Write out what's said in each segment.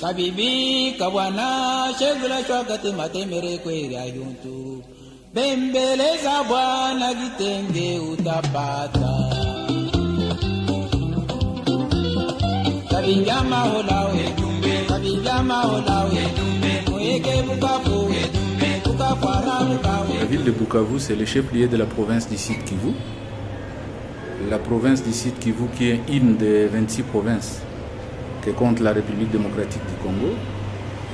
Kabibi kawana shegula chwakati matemere kwera yuntu bembeleza bwana gitenge utapata kabinjama holawe kabinjama holawe moyeke bukavu La ville de Bukavu, c'est le chef-lieu de la province du Sud Kivu. La province du Sud Kivu qui est une des 26 provinces que compte la République démocratique du Congo.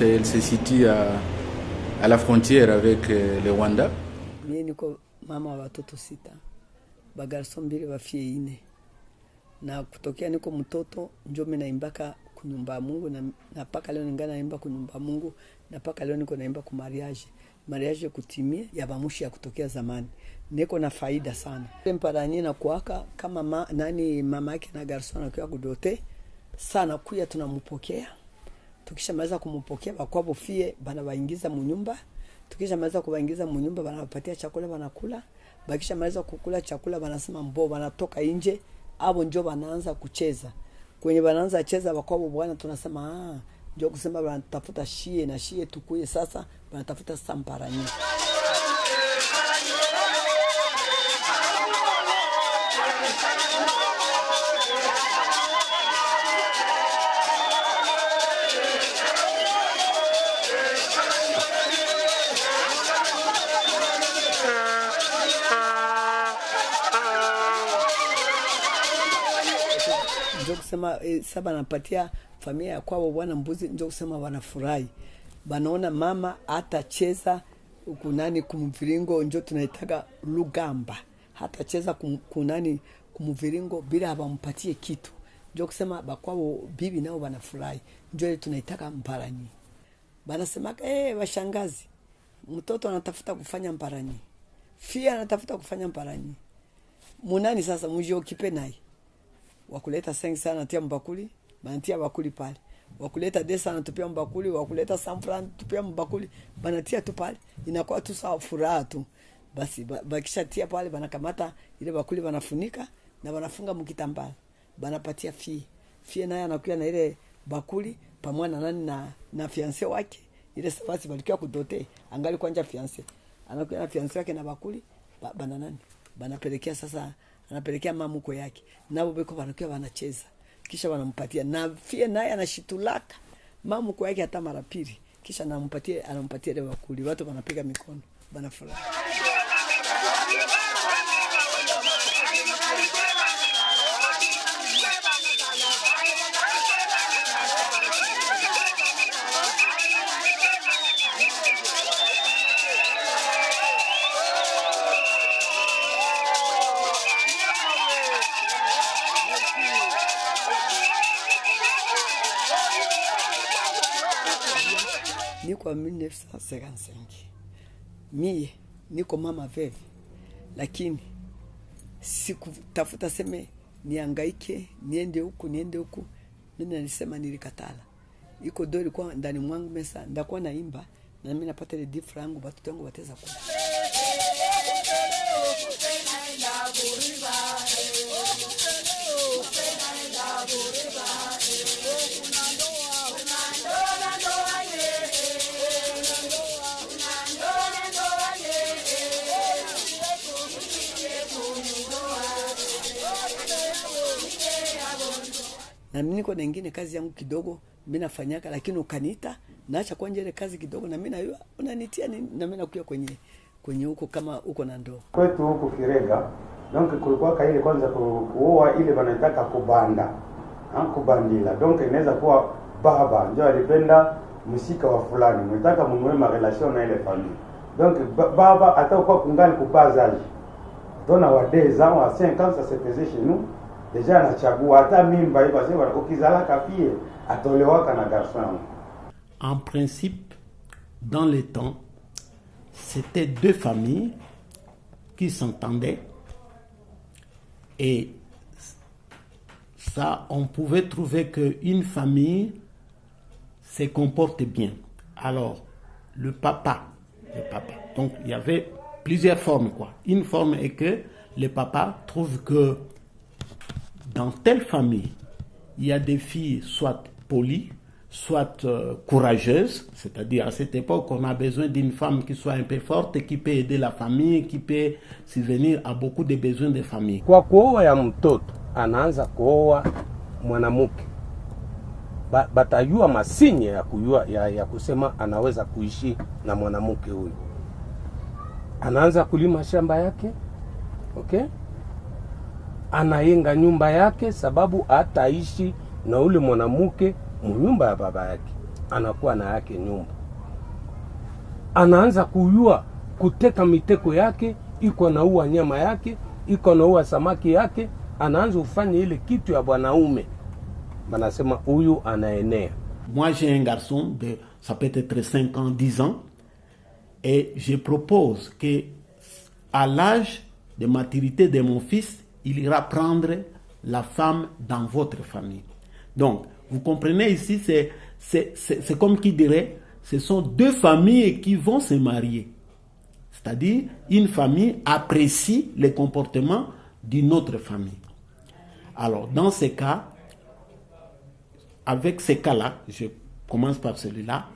Et elle se situe à la frontière avec le Rwanda. Mimi niko mama wa watoto 6, bagarso 2 bafie 4. Na kutokea niko mtoto njo mimi naimbaka kunyumba Mungu na paka leo ningana naimba kunyumba Mungu na paka leo niko naimba ku mariage kutimia ya bamushi ya kutokea zamani. Niko na faida sana. Mparani na kuaka kama mama yake na garso anakuwa kudote sana kuya tunampokea. Tukishamaliza kumpokea bakwabo fie bana baingiza mu nyumba. Tukishamaliza kubaingiza mu nyumba bana bapatia chakula banakula. Bakishamaliza kukula chakula banasema mbo banatoka nje. Abo njo banaanza kucheza. Kwenye banaanza cheza bakwabo bwana tunasema ndio kusema banatafuta shie na shie tukuye sasa banatafuta samparani. Ndio kusema saba napatia familia ya kwao bwana mbuzi, ndio kusema wanafurahi. Banaona mama atacheza kunani kumviringo, ndio tunaitaka lugamba. Hatacheza kunani kumviringo bila abampatie kitu. Ndio kusema bakwao bibi nao wanafurahi. Ndio tunaitaka mparani. Banasema washangazi, mtoto anatafuta kufanya mparani. Fia anatafuta kufanya mparani. Munani sasa mujio kipe naye. Wakuleta 5 sana tia mbakuli, banatia bakuli pale. Wakuleta 10 sana tupia mbakuli, wakuleta 100 francs tupia mbakuli, banatia tu pale. Inakuwa tu sawa furaha tu. Basi bakisha tia pale banakamata ile bakuli banafunika na banafunga mkitambala. Banapatia fie naye anakuwa na ile bakuli pamoja na nani na fiancé wake. Ile safari balikia kudote, angali kwanja fiancé. Anakuwa na fiancé wake na bakuli bana nani? Banapelekea sasa anapelekea mamuko yake. Nabo beko banakuwa wanacheza. Kisha wanampatia na fie naye anashitulaka mamuko yake hata mara pili. Kisha anampatia ile bakuli. Watu wanapiga mikono, banafurahi. Niko 1955. Mie niko mama veve, lakini sikutafuta seme niangaike niende huku. Mimi nilisema nilikatala. Iko dori kwa ndani mwangu mesa ndakuwa naimba na mimi napata ile difra yangu watoto wangu wateza kwa. Na mimi niko na nyingine kazi yangu kidogo mimi nafanyaka, lakini ukaniita naacha kwanje ile kazi kidogo na mimi najua unanitia na mimi nakuja kwenye huko kama uko na ndoo. Kwetu huko Kirega, donc kulikuwa ile kwanza kuoa ile wanataka kubanda. Kubandila. Donc inaweza kuwa baba ndio alipenda msika wa fulani, mnataka mnunue ma relation na ile famille. Donc baba atakuwa kungali kubazaji. Dona wa 2 ans wa 5 ans ça se faisait chez nous. Déjà anachagua hata mimba hivi basi ukizala kafie atolewaka na garçon. En principe, dans les temps, c'était 2 familles qui s'entendaient Et ça, on pouvait trouver qu'une famille se comporte bien. Alors, le papa. Donc, il y avait plusieurs formes, quoi. Une forme est que le papa trouve que dans telle famille, il y a des filles soit polies, soit courageuses, c'est-à-dire à cette époque, on a besoin d'une femme qui soit un peu forte, qui peut aider la famille, qui peut subvenir à beaucoup de besoins de famille. Kwa kuoa ya mtoto, anaanza kuoa mwanamke. Batajua masinye ya kujua ya kusema anaweza kuishi na mwanamke huyu. Anaanza kulima shamba yake, okay? Anayenga nyumba yake sababu ataishi na ule mwanamke nyumba ya baba yake. Anakuwa na yake nyumba. Anaanza kujua kuteka miteko yake, iko na uwa nyama yake, iko na uwa samaki yake, anaanza kufanya ile kitu ya bwanaume. Banasema huyu anaenea. Moi j'ai un garçon de ça peut être 5 ans, 10 ans et je propose que à l'âge de maturité de mon fils, il ira prendre la femme dans votre famille. Donc, vous comprenez ici, c'est comme qui dirait, ce sont deux familles qui vont se marier. C'est-à-dire, une famille apprécie le comportement d'une autre famille. Alors, dans ces cas, avec ces cas-là, je commence par celui-là,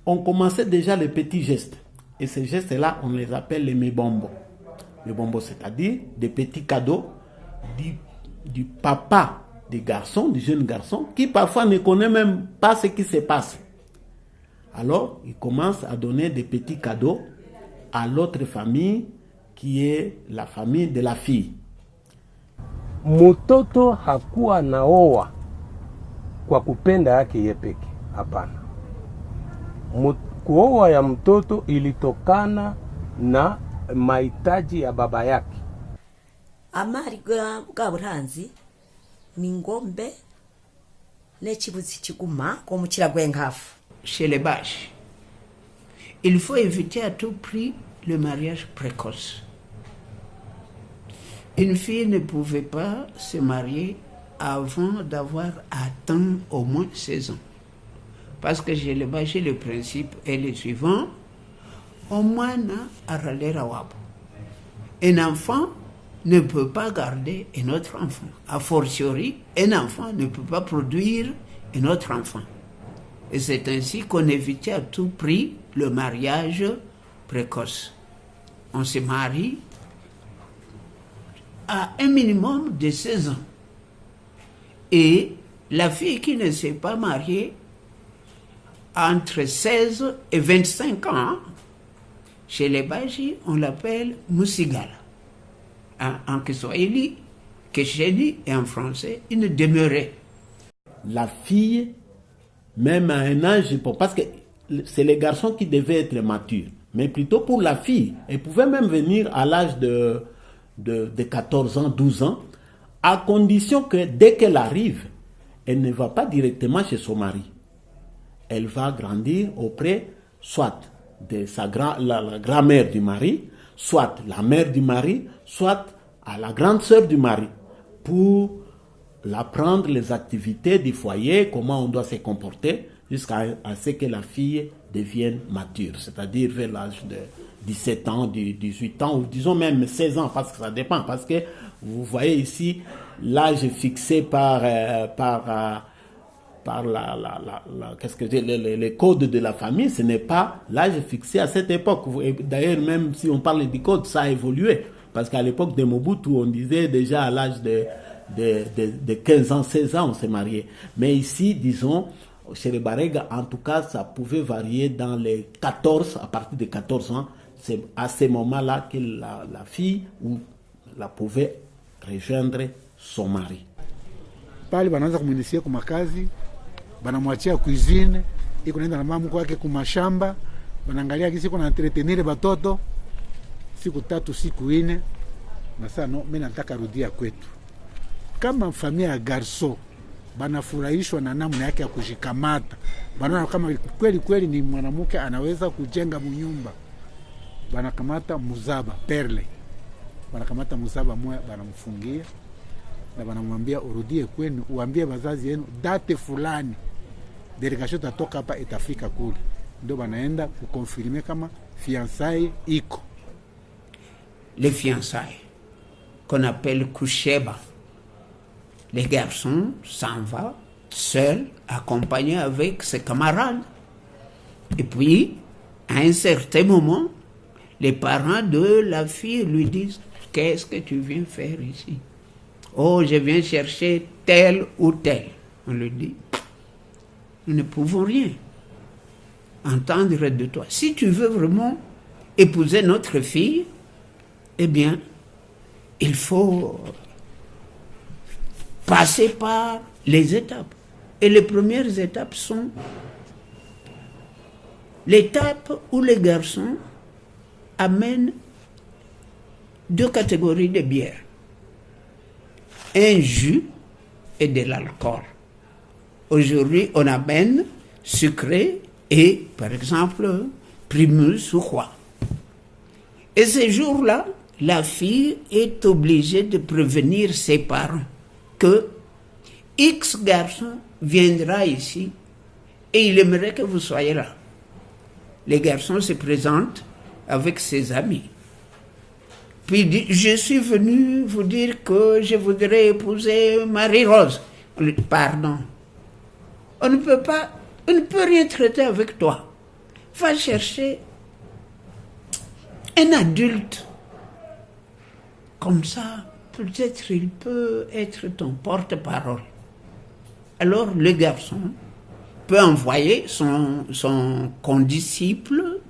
on commençait déjà les petits gestes. Et ces gestes-là, on les appelle les mebombo. Les bombos, c'est-à-dire des petits cadeaux du papa des garçons, du jeune garçon, qui parfois ne connaît même pas ce qui se passe. Alors, il commence à donner des petits cadeaux à l'autre famille, qui est la famille de la fille. Mtoto hakuwa naoa kwa kupenda yake yepeke, hapana. Kuoa ya mtoto ilitokana na mahitaji ya baba yake. Amari ga buranzi ni ngombe n'ekibuzi kiguma ko mukira gwenkafu. Chez les Baches, il faut éviter à tout prix le mariage précoce. Une fille ne pouvait pas se marier avant d'avoir atteint au moins 16 ans. Parce que chez les Baches, le principe est le suivant: au moins à râler à wabo. Un enfant ne peut pas garder un autre enfant. A fortiori, un enfant ne peut pas produire un autre enfant. Et c'est ainsi qu'on évitait à tout prix le mariage précoce. On se marie à un minimum de 16 ans. Et la fille qui ne s'est pas mariée entre 16 et 25 ans, chez les Baji, on l'appelle Musigala. En Kiswahili, Kesheni et en français, une demeurée. La fille, même à un âge, parce que c'est les garçons qui devaient être matures, mais plutôt pour la fille, elle pouvait même venir à l'âge de 14 ans, 12 ans, à condition que dès qu'elle arrive, elle ne va pas directement chez son mari. Elle va grandir auprès, soit de la grand-mère du mari, soit la mère du mari, soit à la grande sœur du mari, pour l'apprendre les activités du foyer, comment on doit se comporter, jusqu'à ce que la fille devienne mature, c'est-à-dire vers l'âge de 17 ans, 18 ans, ou disons même 16 ans, parce que ça dépend, parce que vous voyez ici, l'âge fixé par les codes de la famille, ce n'est pas l'âge fixé à cette époque. Et d'ailleurs, même si on parle du code, ça a évolué. Parce qu'à l'époque de Mobutu, on disait déjà à l'âge de 15 ans, 16 ans, on s'est marié. Mais ici, disons, chez les Barega, en tout cas, ça pouvait varier dans les 14, à partir de 14 ans. C'est à ce moment-là que la fille la pouvait rejoindre son mari. Pale banaanza kumunisia kwa makazi, banamwachia cuisine, iko naenda na mama wake kwa mashamba, banaangalia kisi kuna entretenir batoto siku 3 siku 4, na sasa no, mimi nataka rudia kwetu. Kama familia ya garso banafurahishwa na namna yake ya kujikamata, banaona kama kweli kweli ni mwanamke anaweza kujenga mnyumba, banakamata muzaba perle, wanakamata mzaba moya banamfungia na banamwambia urudie kwenu, uambie wazazi yenu date fulani delegation tatoka hapa itafika kule, ndio banaenda kukonfirme kama fiançailles iko. Les fiançailles qu'on appelle kusheba. Les garçons s'en vont seuls, accompagnés avec ses camarades. Et puis, à un certain moment, les parents de la fille lui disent « Qu'est-ce que tu viens faire ici ?»« Oh, je viens chercher tel ou tel. » On lui dit « Nous ne pouvons rien entendre de toi. Si tu veux vraiment épouser notre fille, eh bien, il faut passer par les étapes. Et les premières étapes sont l'étape où les garçons amènent 2 catégories de bières. Un jus et de l'alcool. Aujourd'hui, on amène sucré et, par exemple, primus ou quoi. Et ces jours-là, la fille est obligée de prévenir ses parents que X garçon viendra ici et il aimerait que vous soyez là. Les garçons se présentent avec ses amis. Puis il dit, je suis venu vous dire que je voudrais épouser Marie-Rose. On lui dit, pardon, on ne peut rien traiter avec toi. Va chercher un adulte. Comme ça, peut-être il peut être ton porte-parole. Alors le garçon peut envoyer son condisciple,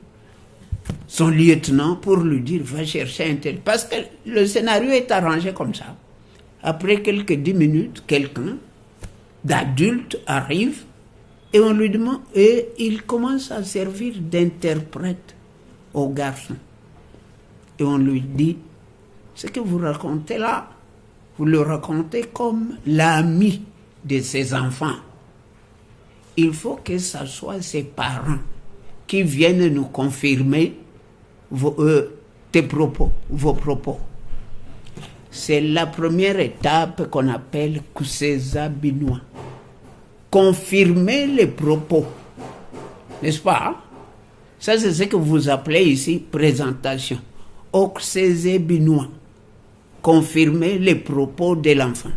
son lieutenant, pour lui dire, va chercher un tel. Parce que le scénario est arrangé comme ça. Après quelques 10 minutes, quelqu'un d'adulte arrive et on lui demande, et il commence à servir d'interprète au garçon. Et on lui dit, ce que vous racontez là, vous le racontez comme l'ami de ses enfants. Il faut que ce soit ses parents qui viennent nous confirmer vos propos. C'est la première étape qu'on appelle Kuseza Binois. Confirmer les propos. N'est-ce pas? Ça, c'est ce que vous appelez ici présentation. Kuseza Binois. Confirmer les propos de l'enfant.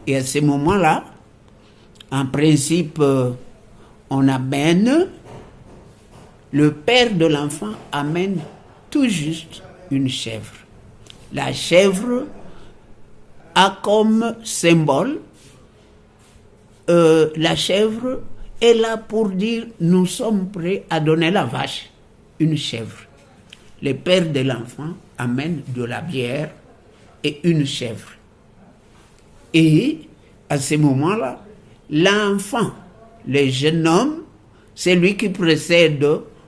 Et à ce moment-là, en principe, on amène, le père de l'enfant amène tout juste une chèvre. La chèvre a comme symbole, la chèvre est là pour dire nous sommes prêts à donner la vache, une chèvre. Le père de l'enfant amène de la bière et une chèvre. Et à ce moment-là, l'enfant, le jeune homme, c'est lui qui précède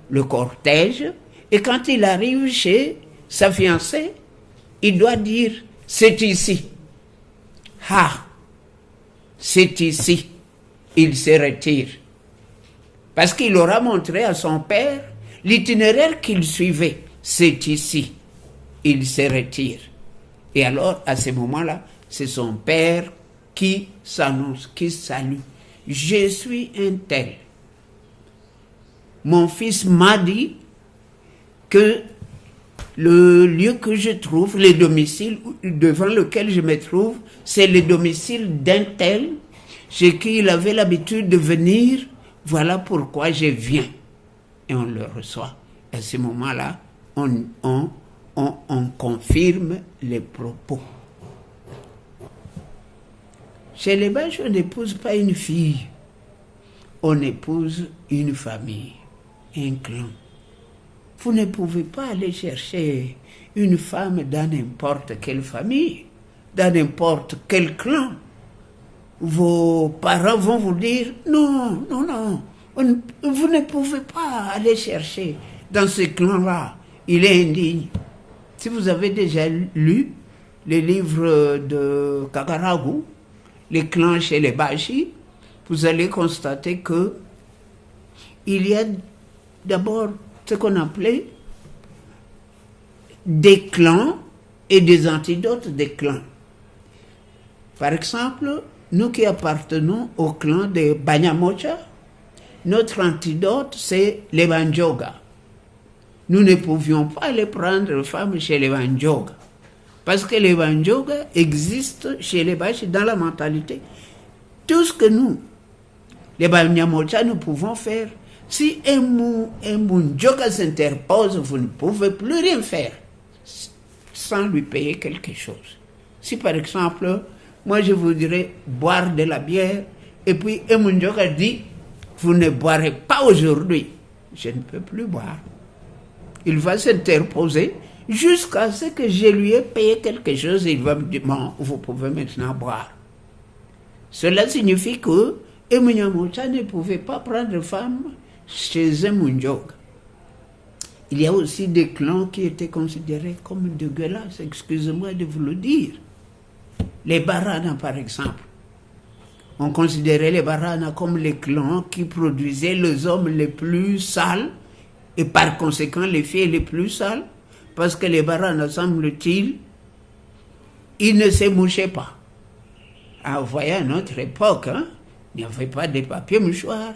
le cortège. Et quand il arrive chez sa fiancée, il doit dire, c'est ici. Ah, c'est ici. Il se retire. Parce qu'il aura montré à son père l'itinéraire qu'il suivait. C'est ici. Il se retire. Et alors, à ce moment-là, c'est son père qui s'annonce, qui salue. Je suis un tel. Mon fils m'a dit que le lieu que je trouve, le domicile devant lequel je me trouve, c'est le domicile d'un tel chez qui il avait l'habitude de venir. Voilà pourquoi je viens. Et on le reçoit. À ce moment-là, on confirme les propos. Chez les Belges, on n'épouse pas une fille, on épouse une famille, un clan. Vous ne pouvez pas aller chercher une femme dans n'importe quelle famille, dans n'importe quel clan. Vos parents vont vous dire, non, vous ne pouvez pas aller chercher dans ce clan-là, il est indigne. Si vous avez déjà lu les livres de Kakaragu, les clans chez les Bashi, vous allez constater que il y a d'abord ce qu'on appelait des clans et des antidotes des clans. Par exemple, nous qui appartenons au clan de Banyamocha, notre antidote, c'est les Banjoga. Nous ne pouvions pas aller prendre femmes chez les Banjoga. Parce que les Banjoga existent chez les Bashi dans la mentalité. Tout ce que nous, les Banyamocha, nous pouvons faire, si un Munjoga s'interpose, vous ne pouvez plus rien faire sans lui payer quelque chose. Si par exemple, moi je voudrais boire de la bière, et puis un Munjoga dit, vous ne boirez pas aujourd'hui, je ne peux plus boire. Il va s'interposer jusqu'à ce que je lui ai payé quelque chose, il va me dire, bon, vous pouvez maintenant boire. Cela signifie que Emunyamocha ne pouvait pas prendre femme chez un Munjoga. Il y a aussi des clans qui étaient considérés comme dégueulasses, excusez-moi de vous le dire. Les Barana, par exemple. On considérait les Barana comme les clans qui produisaient les hommes les plus sales et par conséquent les filles les plus sales, parce que les Barana, semble-t-il, ils ne se mouchaient pas. Ah, vous voyez, à notre époque, hein, il n'y avait pas de papier mouchoir.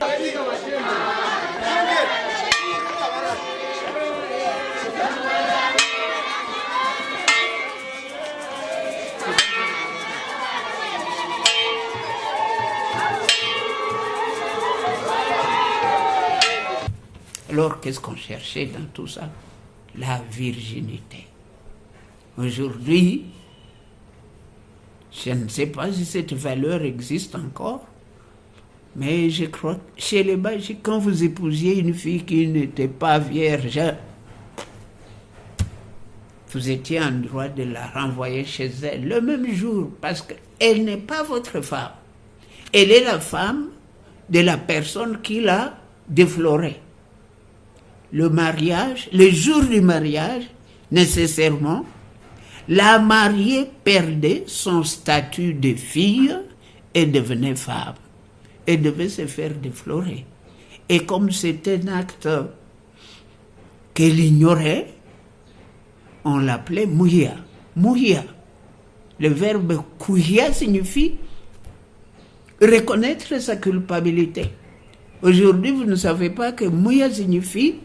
Alors, qu'est-ce qu'on cherchait dans tout ça? La virginité. Aujourd'hui, je ne sais pas si cette valeur existe encore, mais je crois que chez les Bashi, quand vous épousiez une fille qui n'était pas vierge, vous étiez en droit de la renvoyer chez elle le même jour, parce qu'elle n'est pas votre femme. Elle est la femme de la personne qui l'a déflorée. Le mariage, le jour du mariage, nécessairement, la mariée perdait son statut de fille et devenait femme. Elle devait se faire déflorer. Et comme c'était un acte qu'elle ignorait, on l'appelait mouya. Mouya. Le verbe kouya signifie reconnaître sa culpabilité. Aujourd'hui, vous ne savez pas que mouya signifie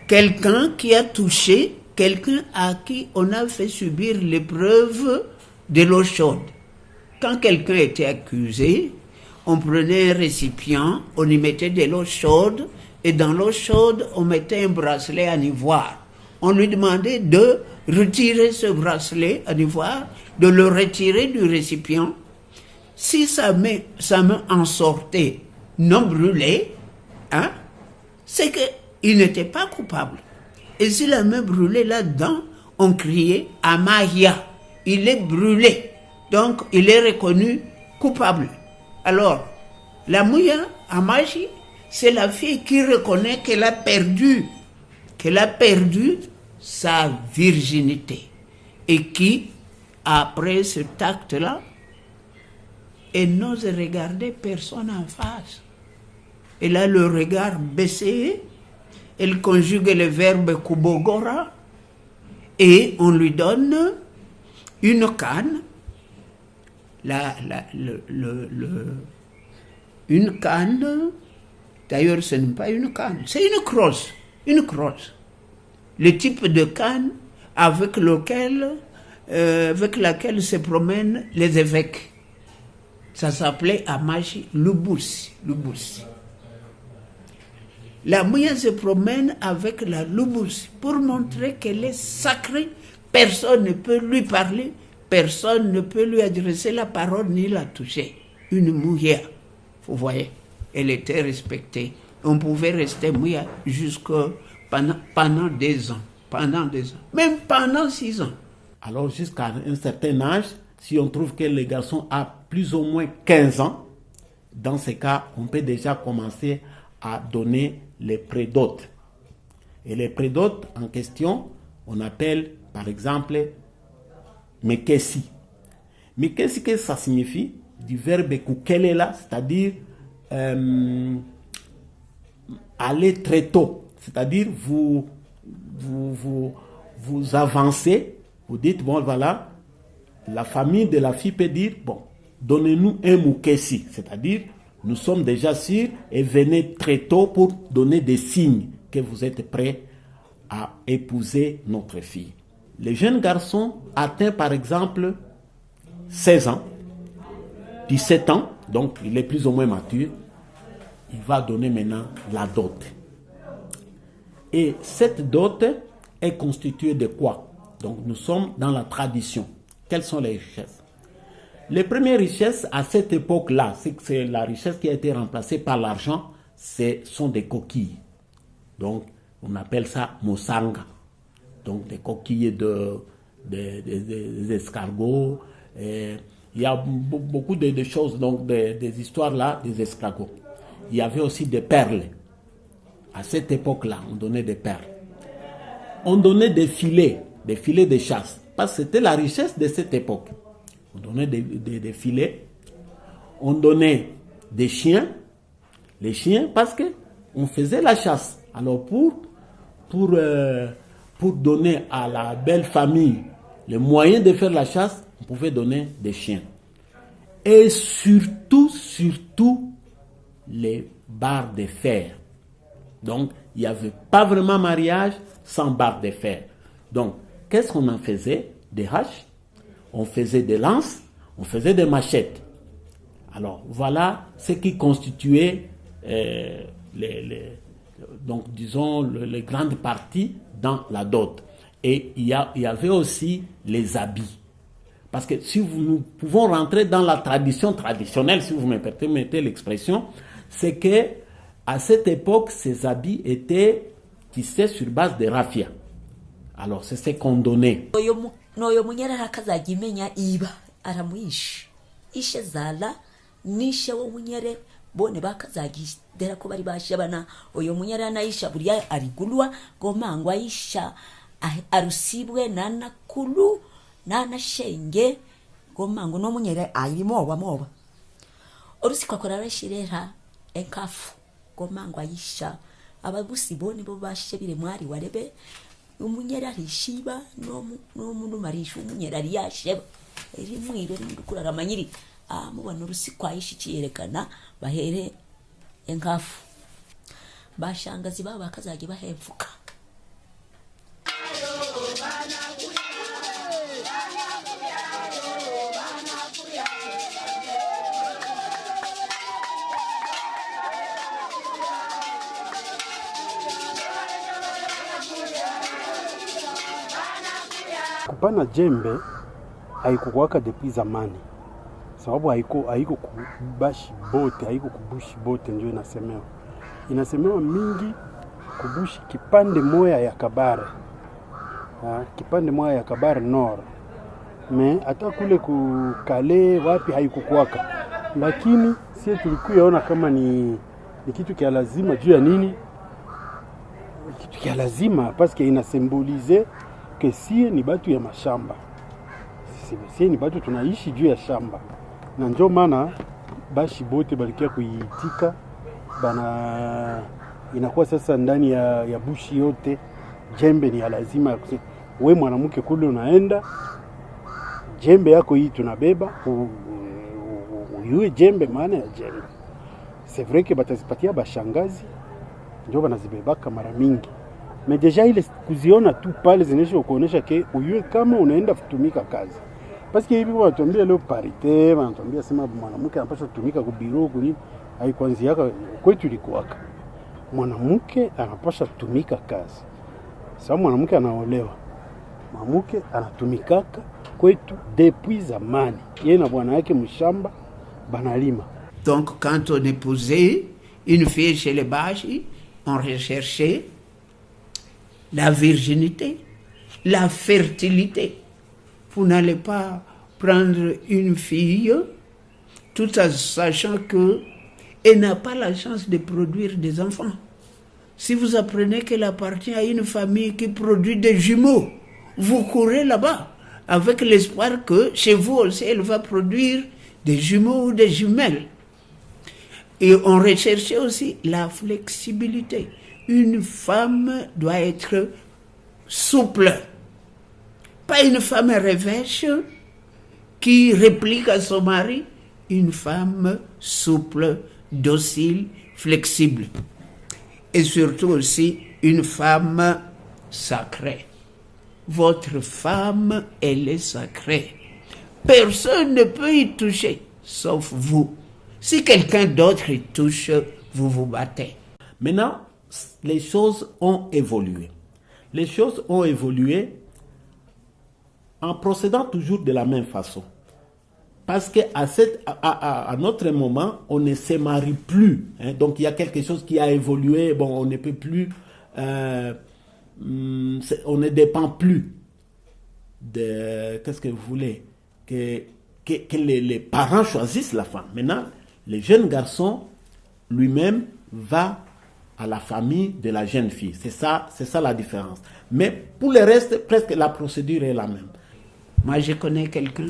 quelqu'un qui a touché, quelqu'un à qui on a fait subir l'épreuve de l'eau chaude. Quand quelqu'un était accusé, on prenait un récipient, on y mettait de l'eau chaude, et dans l'eau chaude, on mettait un bracelet en ivoire. On lui demandait de retirer ce bracelet en ivoire, de le retirer du récipient. Si sa main en sortait non brûlée, hein, c'est qu'il n'était pas coupable. Et si la main brûlait là-dedans, on criait « Amaya », il est brûlé. Donc, il est reconnu coupable. Alors, la mouya, Amaji, c'est la fille qui reconnaît qu'elle a perdu sa virginité. Et qui, après cet acte-là, elle n'ose regarder personne en face. Elle a le regard baissé, elle conjugue le verbe kubogora, et on lui donne une canne, une canne, d'ailleurs ce n'est pas une canne, c'est une crosse, le type de canne avec laquelle se promènent les évêques. Ça s'appelait Amashi Lubusi. La mouya se promène avec la Lubusi pour montrer qu'elle est sacrée. Personne ne peut lui parler, personne ne peut lui adresser la parole ni la toucher. Une mouya, vous voyez, elle était respectée. On pouvait rester mouya pendant 2 ans, même pendant 6 ans. Alors jusqu'à un certain âge, si on trouve que le garçon a plus ou moins 15 ans, dans ce cas, on peut déjà commencer à donner les prédotes. Et les prédotes en question, on appelle par exemple mekesi. Mekesi, qu'est-ce que ça signifie? Du verbe kukelela, c'est-à-dire aller très tôt. C'est-à-dire vous vous avancez, vous dites, bon voilà, la famille de la fille peut dire, bon, donnez-nous un moukessi, c'est-à-dire, nous sommes déjà sûrs et venez très tôt pour donner des signes que vous êtes prêts à épouser notre fille. Le jeune garçon atteint par exemple 16 ans, 17 ans, donc il est plus ou moins mature, il va donner maintenant la dot. Et cette dot est constituée de quoi? Donc nous sommes dans la tradition. Quelles sont les richesses? Les premières richesses à cette époque-là, c'est la richesse qui a été remplacée par l'argent, ce sont des coquilles. Donc on appelle ça mosanga. Donc des coquilles des escargots. Il y a beaucoup de choses, donc des histoires là, des escargots. Il y avait aussi des perles. À cette époque-là, on donnait des perles. On donnait des filets de chasse. Parce que c'était la richesse de cette époque. On donnait des filets. On donnait des chiens. Les chiens, parce qu'on faisait la chasse. Alors pour donner à la belle famille le moyen de faire la chasse, on pouvait donner des chiens. Et surtout, les barres de fer. Donc, il n'y avait pas vraiment mariage sans barres de fer. Donc, qu'est-ce qu'on en faisait? Des haches, on faisait des lances, on faisait des machettes. Alors, voilà ce qui constituait donc, disons, les grandes parties dans la dot. Et il y avait aussi les habits. Parce que si nous pouvons rentrer dans la tradition traditionnelle, si vous me permettez l'expression, c'est que à cette époque, ces habits étaient tissés sur base de raffia. Alors, c'est ce qu'on donnait. Noyo munyara akazagimenya iba aramuishi ishe zala nishe wo munyere bone bakazagidera ko bari bashabana oyo munyara naisha buriya arigulwa gomangwa isha arusibwe nana kulu nana shenge gomango no munyere ayimo moba orusikwa korarashirera enkafu gomangwa isha ababusi bone bo bashebire mwari warebe umunyera arishiba no mundu marisha umunyera ariyasheba iri mwiro ndukura ramanyiri mubona urusikwa yishikiyerekana bahere enkafu bashangazi baba bakazage bahepfuka. Kupana jembe haikukuwaka depuis zamani, sababu haiko kubashi bote, haiko kubushi bote, ndio inasemewa mingi kubushi kipande moya ya Kabare, kipande moya ya Kabare Nord, me hata kule kukale wapi haikukuwaka, lakini sisi tulikuyaona kama ni kitu kia lazima. Juu ya nini kitu kia lazima? Parce que inasymbolize que sie ni batu ya mashamba, sie ni batu tunaishi juu ya shamba, na ndio maana bashi bote balikia kuitika bana. Inakuwa sasa ndani ya bushi yote jembe ni ya lazima. We mwanamke kule unaenda, jembe yako hii tunabeba, uyue jembe, maana ya jembe. C'est vrai que batazipatia bashangazi ndio banazibebaka mara mingi, mais deja ile kuziona tu pale zinesho kuonesha ke uyue kama unaenda kutumika kazi. Parce que hivi wanatuambia leo parité, wanatuambia sema mwanamke anapaswa kutumika ku biro kuni, haikuanzia kwetu ilikuwaka mwanamke anapaswa kutumika kazi. Sasa mwanamke anaolewa, mwanamke anatumikaka kwetu depuis zamani, yeye na bwana yake mshamba banalima. Donc quand on épousait une fille chez les Bashi, on recherchait la virginité, la fertilité. Vous n'allez pas prendre une fille tout en sachant qu'elle n'a pas la chance de produire des enfants. Si vous apprenez qu'elle appartient à une famille qui produit des jumeaux, vous courez là-bas avec l'espoir que chez vous aussi elle va produire des jumeaux ou des jumelles. Et on recherchait aussi la flexibilité. Une femme doit être souple, Pas une femme revêche qui réplique à son mari, une femme souple, docile, flexible. Et surtout aussi une femme sacrée. Votre femme, elle est sacrée. Personne ne peut y toucher, sauf vous. Si quelqu'un d'autre y touche, vous vous battez. Maintenant, les choses ont évolué. Les choses ont évolué en procédant toujours de la même façon. Parce qu'à notre moment, on ne se marie plus. Hein. Donc il y a quelque chose qui a évolué. Bon, on ne peut plus... on ne dépend plus de... Qu'est-ce que vous voulez? Que les parents choisissent la femme. Maintenant, le jeune garçon lui-même va à la famille de la jeune fille. C'est ça la différence. Mais pour le reste, presque la procédure est la même. Moi, je connais quelqu'un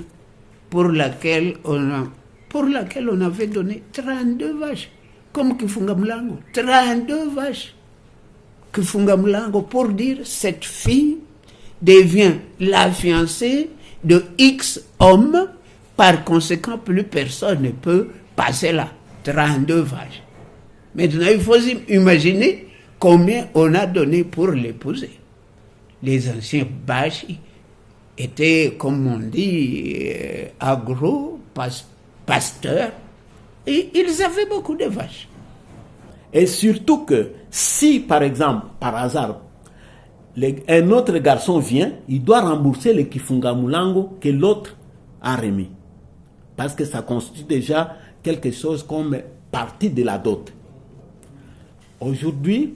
pour laquelle on avait donné 32 vaches. Comme Kifunga Mlango. 32 vaches. Kifunga Mlango pour dire cette fille devient la fiancée de X hommes. Par conséquent, plus personne ne peut passer là. 32 vaches. Maintenant, il faut imaginer combien on a donné pour l'épouser. Les anciens Bashi étaient, comme on dit, agro-pasteurs, et ils avaient beaucoup de vaches. Et surtout que si, par exemple, par hasard, un autre garçon vient, il doit rembourser le Kifunga Mulango que l'autre a remis. Parce que ça constitue déjà quelque chose comme partie de la dot. Aujourd'hui,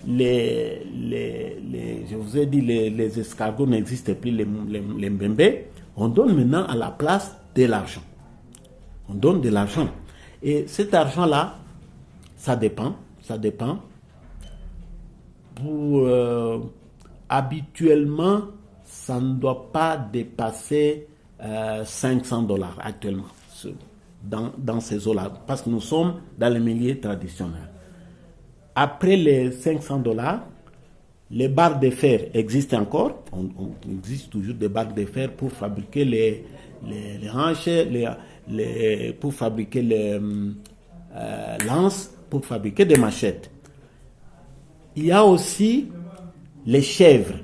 je vous ai dit, les escargots n'existent plus, les mbembe. On donne maintenant à la place de l'argent. On donne de l'argent. Et cet argent-là, ça dépend. Habituellement, ça ne doit pas dépasser $500 actuellement dans ces eaux-là, parce que nous sommes dans le milieu traditionnel. Après les $500, les barres de fer existent encore. On existe toujours des barres de fer pour fabriquer les hanches, pour fabriquer les lances, pour fabriquer des machettes. Il y a aussi les chèvres.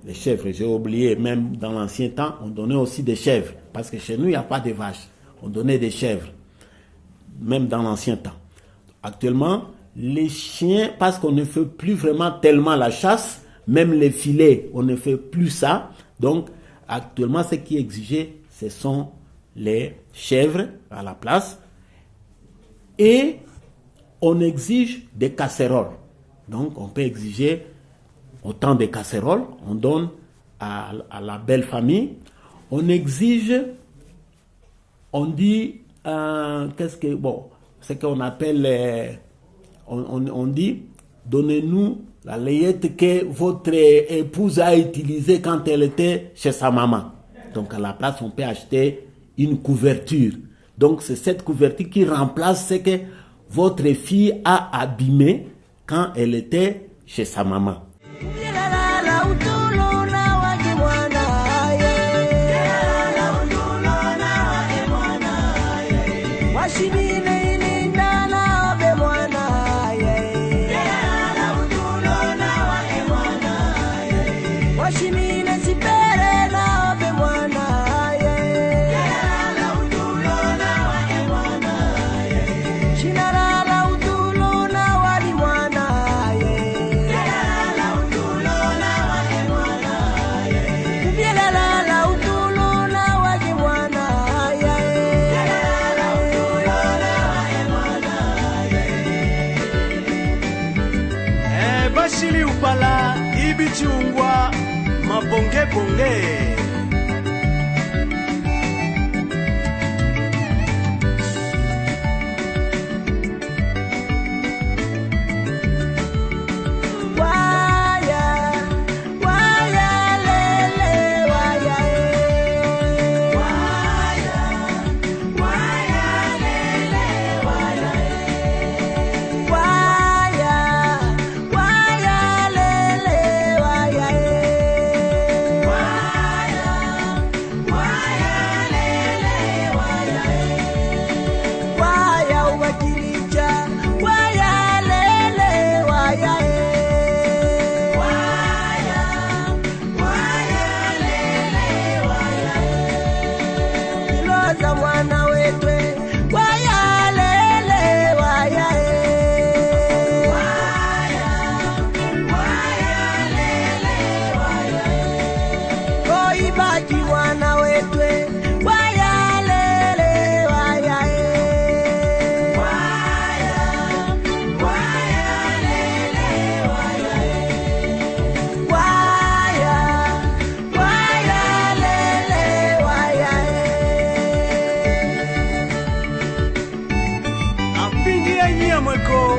Les chèvres, j'ai oublié, même dans l'ancien temps, on donnait aussi des chèvres. Parce que chez nous, il n'y a pas de vaches. On donnait des chèvres. Même dans l'ancien temps. Actuellement, les chiens, parce qu'on ne fait plus vraiment tellement la chasse, même les filets, on ne fait plus ça. Donc, actuellement, ce qui est exigé, ce sont les chèvres à la place. Et on exige des casseroles. Donc, on peut exiger autant de casseroles. On donne à la belle famille. On exige, on dit, ce qu'on appelle... On dit, donnez-nous la layette que votre épouse a utilisée quand elle était chez sa maman. Donc à la place, on peut acheter une couverture. Donc c'est cette couverture qui remplace ce que votre fille a abîmé quand elle était chez sa maman. Bashili upala ibichungwa mabonge bonge. Why Mchungaji wana wetwe wayalele wayae Mweko.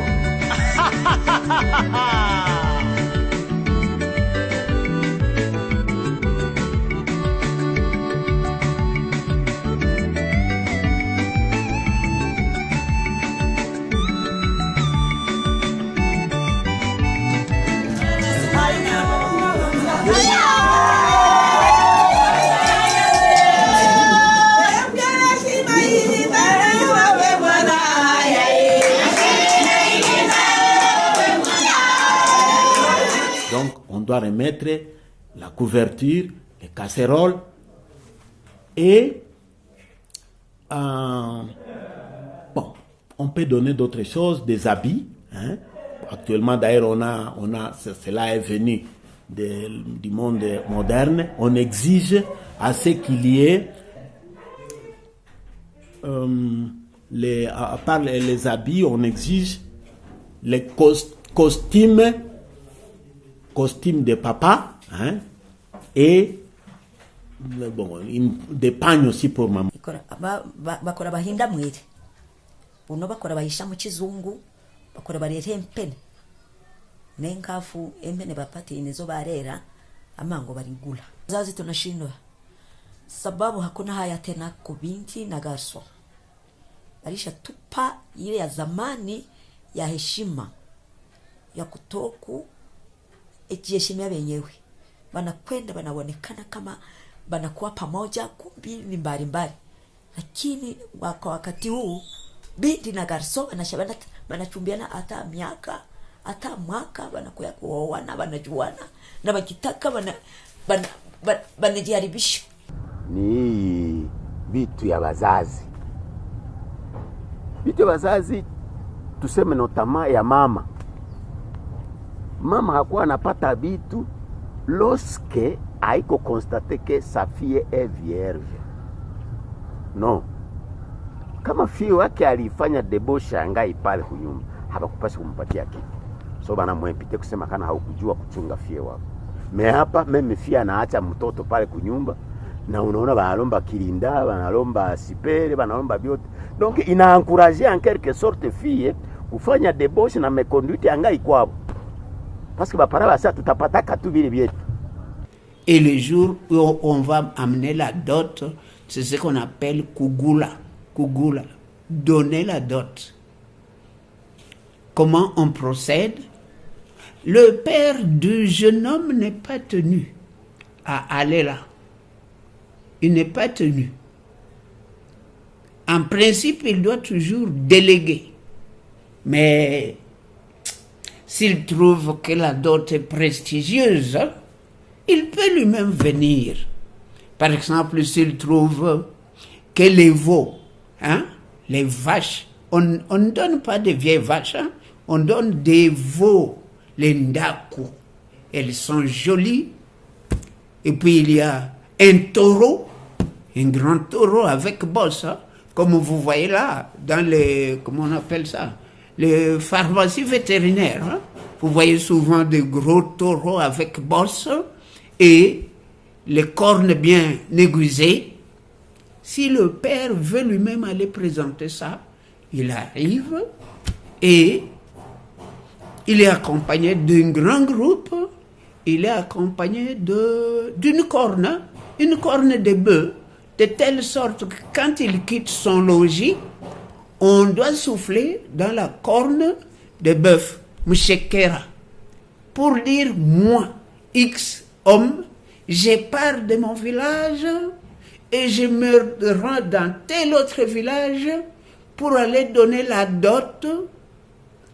On doit remettre la couverture, les casseroles et bon, on peut donner d'autres choses, des habits. Hein. Actuellement, d'ailleurs, cela est venu du monde moderne. On exige à ce qu'il y ait, à part les habits, on exige les costumes de papa, hein, et bon, des pagnes aussi pour maman. Bakora bahinda mwiri uno bakora bahisha mu kizungu bakora barete empene nenkafu empene bapati nizo barera amango barigula zazi tunashindwa sababu hakuna haya tena kwa binti na garso alisha tupa ile ya zamani ya heshima ya kutoku ejiheshimia wenyewe wanakwenda wanaonekana kama wanakuwa pamoja kumbi ni mbalimbali, lakini kwa wakati huu binti na garso wanashabana wanachumbiana hata miaka hata mwaka wanakuya kuoana wanajuana na wakitaka wanajiharibisha. Ni vitu ya wazazi, vitu ya wazazi tuseme notama ya mama. Mama hakuwa anapata vitu lorsque haiko constate que sa fille est vierge. Non. Kama fille wake alifanya debauche angai pale kunyumba, hapakupasha kumpatia kitu. So bana mwempite kusema kana haukujua kuchunga fille wako. Me hapa meme fille anaacha mtoto pale kunyumba na unaona banalomba kilinda, banalomba sipere, banalomba vyote. Donc ina encourager en quelque sorte fille kufanya debauche na meconduite angai kwao. Parce que et le jour où on va amener la dot, c'est ce qu'on appelle kugula. Kugula. Donner la dot. Comment on procède? Le père du jeune homme n'est pas tenu à aller là. Il n'est pas tenu. En principe, il doit toujours déléguer. Mais s'il trouve que la dot est prestigieuse, il peut lui-même venir. Par exemple, s'il trouve que les veaux, hein, les vaches, on ne donne pas de vieilles vaches, hein, on donne des veaux, les ndaku. Elles sont jolies. Et puis il y a un taureau, un grand taureau avec bosse, hein, comme vous voyez là, dans les, comment on appelle ça, les pharmacies vétérinaires. Hein. Vous voyez souvent des gros taureaux avec bosse et les cornes bien aiguisées. Si le père veut lui-même aller présenter ça, il arrive et il est accompagné d'un grand groupe, il est accompagné d'une corne de bœuf, de telle sorte que quand il quitte son logis, on doit souffler dans la corne de bœuf, mouchekera, pour dire, moi, X homme, j'ai part de mon village et je me rends dans tel autre village pour aller donner la dot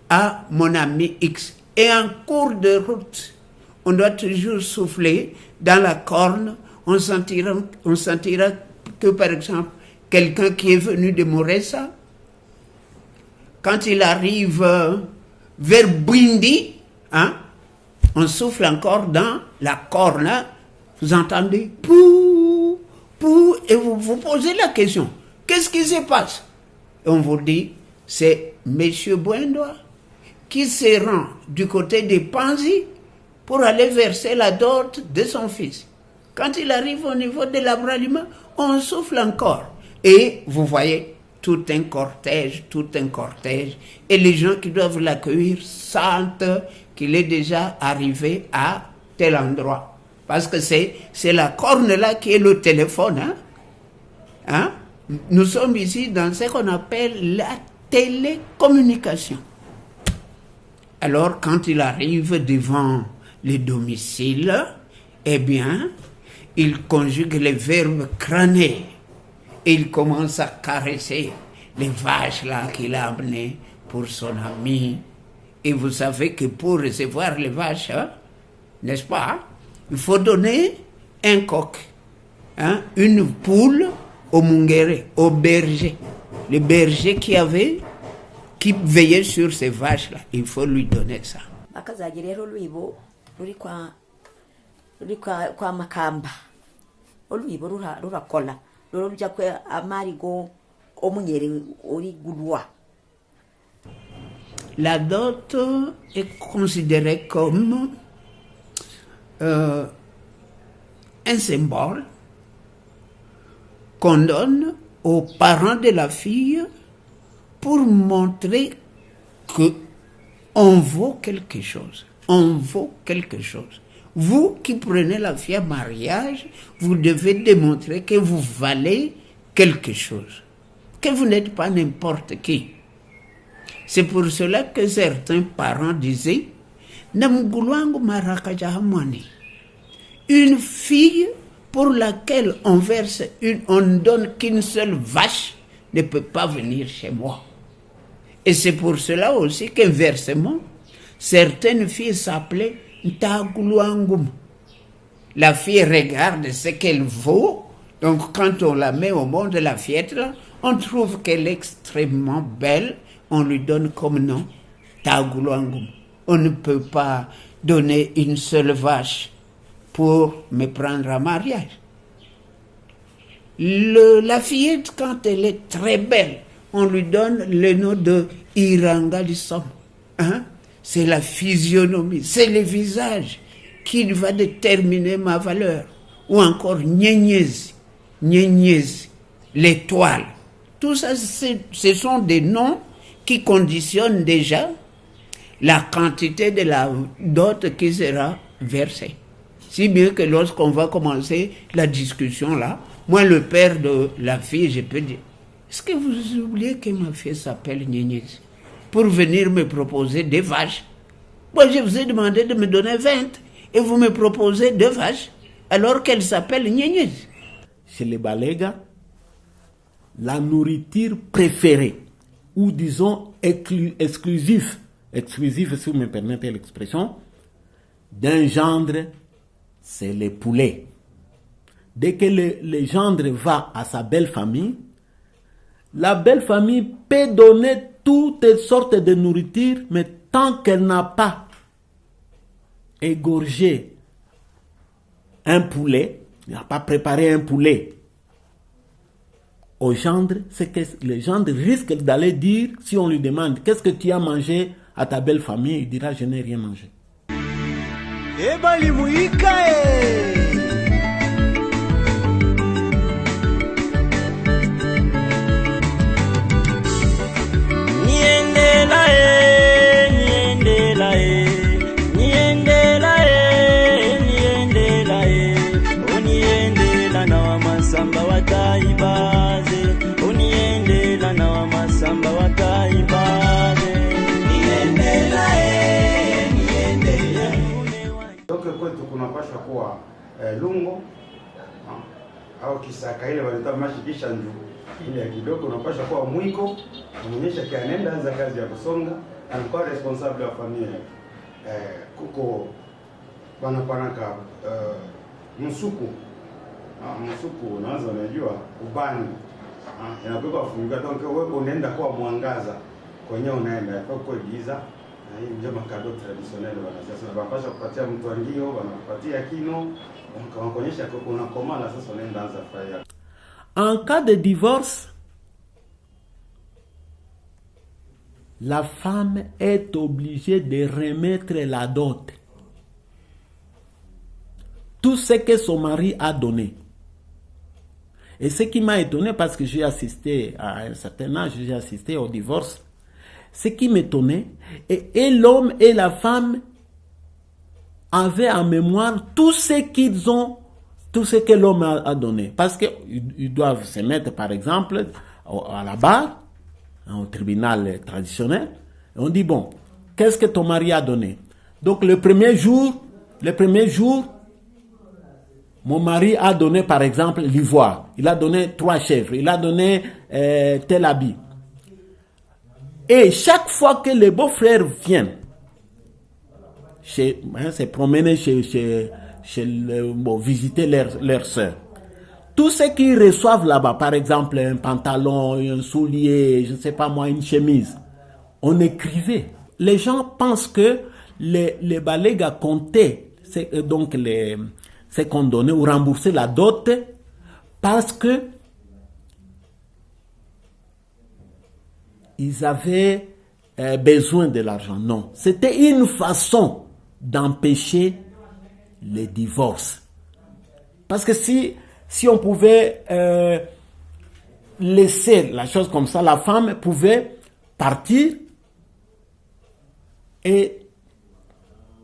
à mon ami X. Et en cours de route, on doit toujours souffler dans la corne, on sentira que, par exemple, quelqu'un qui est venu de Moressa, quand il arrive vers Bwindi, on souffle encore dans la corne, vous entendez, pou, et vous posez la question, qu'est-ce qui se passe? Et on vous dit, c'est M. Bouendoa qui se rend du côté des Panzi pour aller verser la dot de son fils. Quand il arrive au niveau de l'abraliment, on souffle encore. Et vous voyez, tout un cortège. Et les gens qui doivent l'accueillir sentent qu'il est déjà arrivé à tel endroit. Parce que c'est la corne là qui est le téléphone. Hein? Nous sommes ici dans ce qu'on appelle la télécommunication. Alors, quand il arrive devant les domiciles, eh bien, il conjugue les verbes crânés. Et il commence à caresser les vaches là qu'il a amenées pour son ami. Et vous savez que pour recevoir les vaches, hein, n'est-ce pas, il faut donner un coq, hein, une poule au mungere, au berger. Le berger qui veillait sur ces vaches-là, il faut lui donner ça. La dot est considérée comme un symbole qu'on donne aux parents de la fille pour montrer que on vaut quelque chose. On vaut quelque chose. Vous qui prenez la fille à mariage, vous devez démontrer que vous valez quelque chose, que vous n'êtes pas n'importe qui. C'est pour cela que certains parents disaient une fille pour laquelle on ne donne qu'une seule vache ne peut pas venir chez moi. Et c'est pour cela aussi qu'inversement, certaines filles s'appelaient Ntaguluangum. La fille regarde ce qu'elle vaut, donc quand on la met au monde de la fillette, là, on trouve qu'elle est extrêmement belle, on lui donne comme nom Taguluangum. On ne peut pas donner une seule vache pour me prendre en mariage. La fillette, quand elle est très belle, on lui donne le nom de Iranga Lissom. Hein? C'est la physionomie, c'est le visage qui va déterminer ma valeur. Ou encore Nyenyezi, l'étoile. Tout ça, ce sont des noms qui conditionnent déjà la quantité de la dot qui sera versée. Si bien que lorsqu'on va commencer la discussion là, moi le père de la fille, je peux dire, est-ce que vous oubliez que ma fille s'appelle Nyenyezi pour venir me proposer des vaches? Moi je vous ai demandé de me donner 20 et vous me proposez 2 vaches alors qu'elle s'appelle Nyenyezi. Chez les Balega, la nourriture préférée, ou disons exclusive si vous me permettez l'expression, d'un gendre, c'est les poulets. Dès que le gendre va à sa belle famille, la belle famille peut donner toutes sortes de nourriture, mais tant qu'elle n'a pas égorgé un poulet, n'a pas préparé un poulet au gendre, c'est que le gendre risque d'aller dire, si on lui demande qu'est-ce que tu as mangé à ta belle famille, il dira je n'ai rien mangé. Kwetu kunapasha kuwa lungo au kisaka ile wanaita mashikisha nju ile ya kidogo, unapasha kuwa mwiko kuonyesha kianenda anza kazi ya kusonga, anakuwa responsable wa familia. Kuko wanapanaka msuku unaanza unajua ubani inakuwa kufunga, donc wewe unaenda kwa mwangaza kwenye unaenda kwa giza. Hii ndio makado traditionnel sasa wanapaswa kupatia mtu angio, wanakupatia kino, wanakuonyesha kuna komala, sasa unaenda anza fire. En cas de divorce, la femme est obligée de remettre la dot. Tout ce que son mari a donné. Et ce qui m'a étonné, parce que j'ai assisté à un certain âge, j'ai assisté au divorce, ce qui m'étonnait, et l'homme et la femme avaient en mémoire tout ce qu'ils ont, tout ce que l'homme a donné. Parce qu'ils doivent se mettre, par exemple, à la barre, au tribunal traditionnel, et on dit, bon, qu'est-ce que ton mari a donné? Donc le premier jour, mon mari a donné, par exemple, l'ivoire. Il a donné 3 chèvres. Il a donné tel habit. Et chaque fois que les beaux-frères viennent se promener visiter leur soeur, tout ce qu'ils reçoivent là-bas, par exemple, un pantalon, un soulier, je ne sais pas moi, une chemise, on écrivait. Les gens pensent que les balégas comptaient, donc ce qu'on donnait ou rembourser la dot parce que ils avaient besoin de l'argent. Non, c'était une façon d'empêcher les divorces. Parce que si on pouvait laisser la chose comme ça, la femme pouvait partir et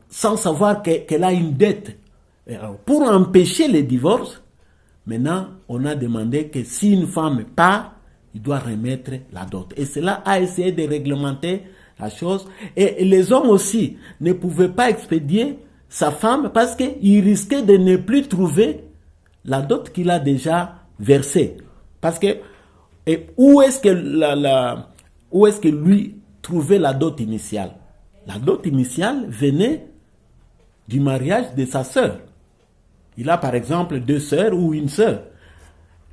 sans savoir qu'elle a une dette. Alors, pour empêcher les divorces, maintenant, on a demandé que si une femme part, il doit remettre la dot. Et cela a essayé de réglementer la chose. Et les hommes aussi ne pouvaient pas expédier sa femme parce qu'il risquait de ne plus trouver la dot qu'il a déjà versée. Parce que où est-ce que lui trouvait la dot initiale? La dot initiale venait du mariage de sa sœur. Il a par exemple 2 sœurs ou une sœur.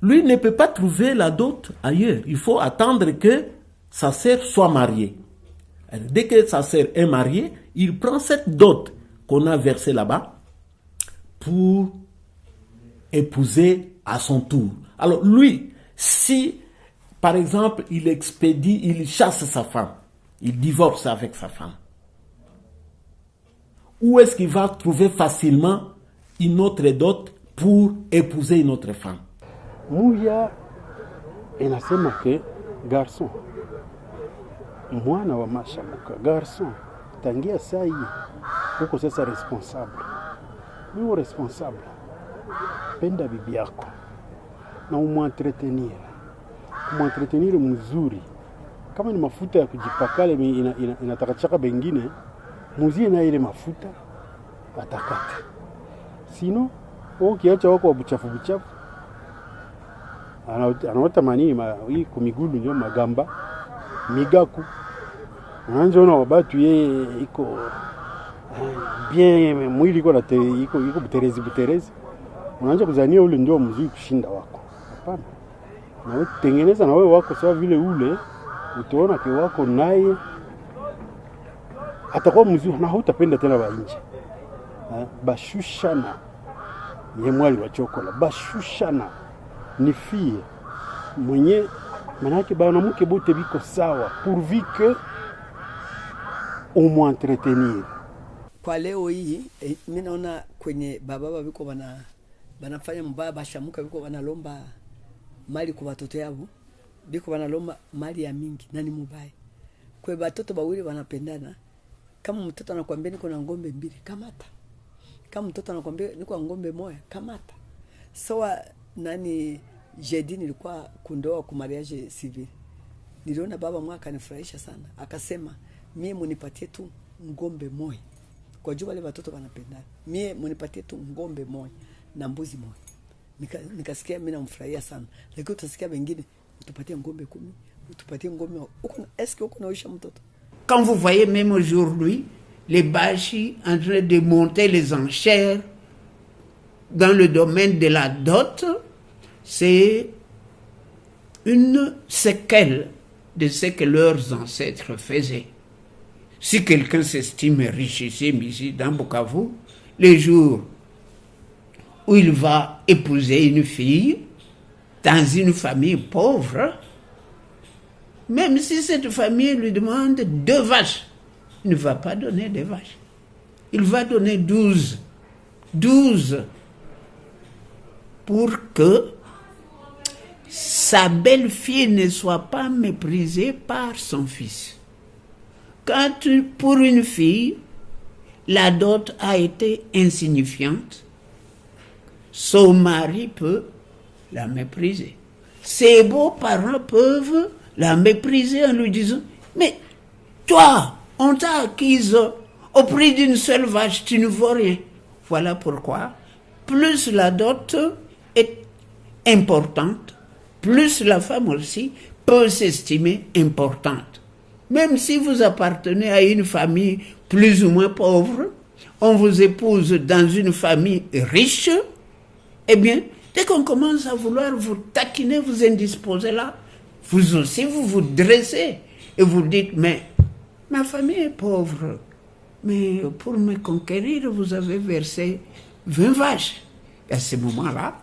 Lui ne peut pas trouver la dot ailleurs. Il faut attendre que sa sœur soit mariée. Alors, dès que sa sœur est mariée, il prend cette dot qu'on a versée là-bas pour épouser à son tour. Alors lui, si par exemple il chasse sa femme, il divorce avec sa femme, où est-ce qu'il va trouver facilement une autre dot pour épouser une autre femme? Muya inasema ke garson, mwana wa mashabuka, garson, tangia saa hii uko sasa responsable. Wewe responsable, penda bibi yako na umwentretenir mzuri. Kama ni mafuta ya kujipakale inatakachaka bengine, muzie na ile mafuta atakata. Sino ukiacha wako buchafu anaota manini hii kumigulu ndio magamba migaku. Unaanza ona wabatu yeye iko bien mwili iko buterezi. Unaanza kuzania ule ndio mzuri kushinda wako. Hapana. Na wewe tengeneza na wewe wako sawa vile ule, utaona ke wako naye atakuwa mzuri na hutapenda tena wa nje. Bashushana ye mwali wa chokola, bashushana ni fille mwenye manake banamuke bote biko sawa pourvu que au entretenir. Kwa leo hii mimi naona kwenye baba biko banafanya mbaya, bashamuka biko banalomba mali kwa watoto yao, biko banalomba mali ya mingi nani mubaya. Kwa watoto bawili wanapendana, kama mtoto anakuambia niko na ngombe 2, kamata. Kama mtoto anakuambia niko na ngombe 1, kamata. Sawa nani jeudi nilikuwa kundoa kwa mariage civil. Niliona baba mwaka anifurahisha sana. Akasema mie munipatie tu ngombe 1. Kwa jua wale watoto wanapendana. Mie munipatie tu ngombe 1 na mbuzi 1. Nikasikia mimi namfurahia sana. Lakini utasikia wengine utupatie ngombe 10, utupatie ngombe. Est-ce que uko naisha mtoto? Quand vous voyez même aujourd'hui les Bashi en train de monter les enchères dans le domaine de la dot, c'est une séquelle de ce que leurs ancêtres faisaient. Si quelqu'un s'estime richissime ici dans Bukavu, les jours où il va épouser une fille, dans une famille pauvre, même si cette famille lui demande 2 vaches, il ne va pas donner des vaches. Il va donner 12. 12 pour que sa belle-fille ne soit pas méprisée par son fils. Quand pour une fille, la dot a été insignifiante, son mari peut la mépriser. Ses beaux-parents peuvent la mépriser en lui disant « Mais toi, on t'a acquise au prix d'une seule vache, tu ne vaux rien. » Voilà pourquoi, plus la dot est importante, plus la femme aussi peut s'estimer importante. Même si vous appartenez à une famille plus ou moins pauvre, on vous épouse dans une famille riche, eh bien, dès qu'on commence à vouloir vous taquiner, vous indisposer là, vous aussi, vous vous dressez et vous dites, mais ma famille est pauvre, mais pour me conquérir, vous avez versé 20 vaches. Et à ce moment-là,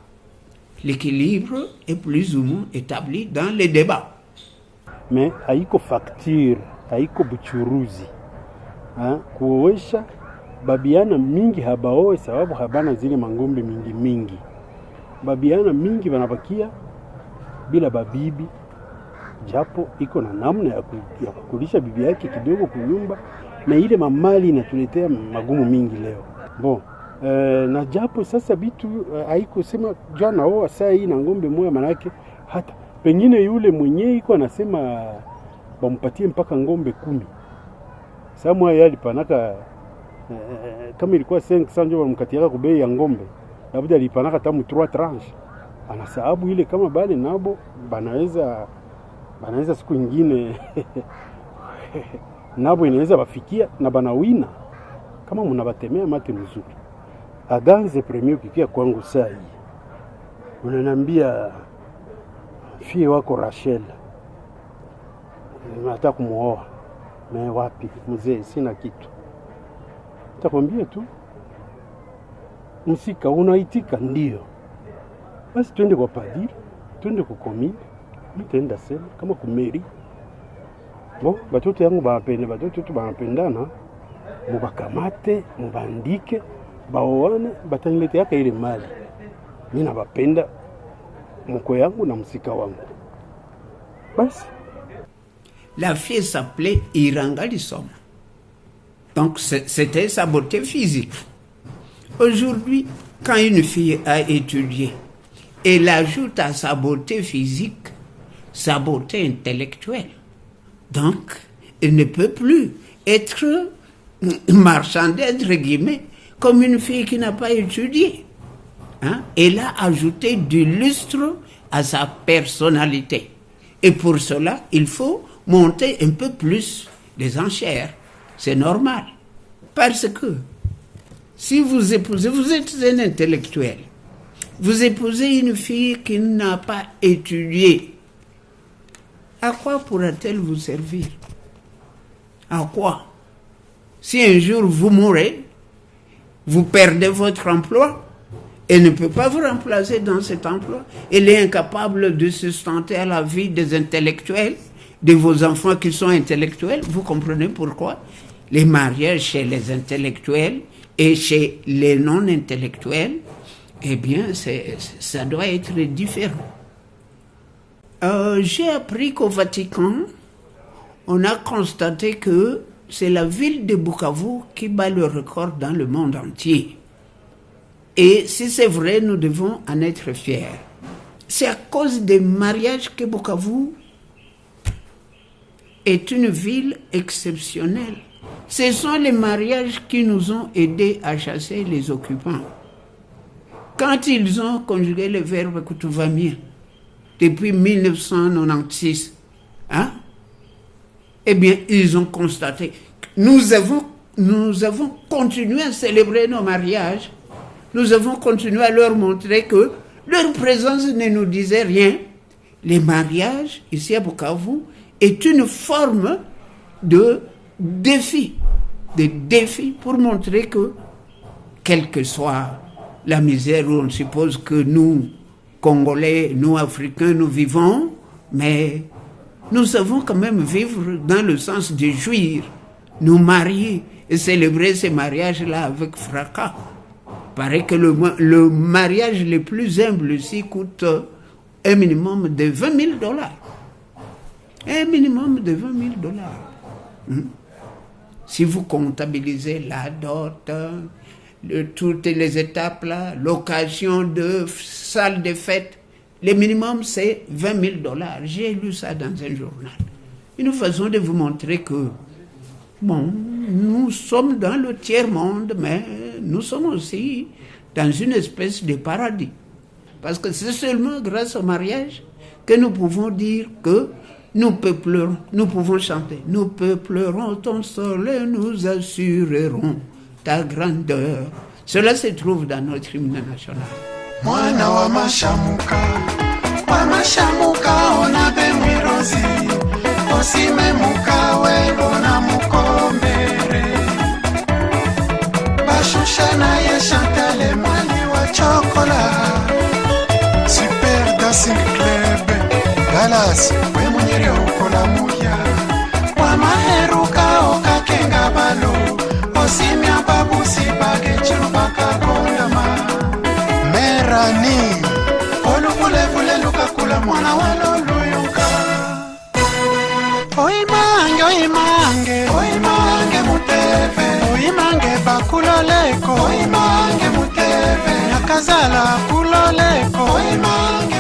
l'équilibre est plus ou moins établi dans les débats. Mais haiko facture, haiko buchuruzi. Kuoesha babiana mingi habaoe sababu habana zile mangombe mingi. Babiana mingi wanabakia bila babibi, japo iko na namna ya kukulisha bibi yake kidogo kunyumba, na ile mamali inatuletea magumu mingi leo. Bon, na japo sasa bitu haiko sema jana oa saa hii na ngombe moja, manake hata pengine yule mwenyewe iko anasema bampatie mpaka ngombe 10. Samwa yali panaka kama ilikuwa 500 ndio bamkatiaka kwa bei ya ngombe, labda alipanaka tamu 3 tranche. Anasababu ile kama bale nabo banaweza siku nyingine nabo inaweza bafikia na banawina kama mnabatemea mate mzuri. Adanze premier kikia kwangu saa hii. Unaniambia fie wako Rachel, nataka kumuoa, na wapi mzee, sina kitu. Nitakwambia tu msika unaitika, ndio basi twende kwa padiri, twende kwa komini, nitaenda sema kama kumeri. Bo batoto yangu bapende, batoto tu banapendana, mubakamate, mubandike, baoane, bataniletea ile mali. Mimi nabapenda mko yangu na msika wangu. Basi. La fille s'appelait Iranga Lissoma. Donc c'était sa beauté physique. Aujourd'hui, quand une fille a étudié, elle ajoute à sa beauté physique sa beauté intellectuelle. Donc, elle ne peut plus être marchandée, entre guillemets, comme une fille qui n'a pas étudié. Elle a ajouté du lustre à sa personnalité. Et pour cela, il faut monter un peu plus les enchères. C'est normal. Parce que si vous épousez, vous êtes un intellectuel, vous épousez une fille qui n'a pas étudié, à quoi pourra-t-elle vous servir? À quoi? Si un jour vous mourrez, vous perdez votre emploi, elle ne peut pas vous remplacer dans cet emploi. Elle est incapable de sustenter à la vie des intellectuels, de vos enfants qui sont intellectuels. Vous comprenez pourquoi les mariages chez les intellectuels et chez les non-intellectuels, eh bien, ça doit être différent. J'ai appris qu'au Vatican, on a constaté que c'est la ville de Bukavu qui bat le record dans le monde entier. Et si c'est vrai, nous devons en être fiers. C'est à cause des mariages que Bukavu est une ville exceptionnelle. Ce sont les mariages qui nous ont aidés à chasser les occupants. Quand ils ont conjugué le verbe Kutuvamia depuis 1996, eh bien, ils ont constaté que nous avons continué à célébrer nos mariages. Nous avons continué à leur montrer que leur présence ne nous disait rien. Les mariages, ici à Bukavu, est une forme de défi pour montrer que, quelle que soit la misère où on suppose que nous Congolais, nous Africains, nous vivons, mais nous savons quand même vivre dans le sens de jouir, nous marier et célébrer ces mariages-là avec fracas. Il paraît que le mariage le plus humble ici coûte un minimum de $20 000. Un minimum de $20 000. Si vous comptabilisez la dot, toutes les étapes là, l'occasion de salle de fête, le minimum c'est $20 000. J'ai lu ça dans un journal. Une façon de vous montrer que, bon, nous sommes dans le tiers-monde, mais nous sommes aussi dans une espèce de paradis. Parce que c'est seulement grâce au mariage que nous pouvons dire que nous peuplerons, nous pouvons chanter. Nous peuplerons ton sol et nous assurerons ta grandeur. Cela se trouve dans notre hymne national. Mwana wa mashamuka onabe mwirozi osimemuka webona mukombere bashusha naye Chantal mwali wa chokola Super Dancing Club Galas we munyere ukola muya wa maheruka okakenga balo osimya babusi bagechiru bakagondama Merani olubulebule lukakula mwana waloluyuka oimange muteve oimange bakuloleko oimange muteve yakazala kuloleko oimange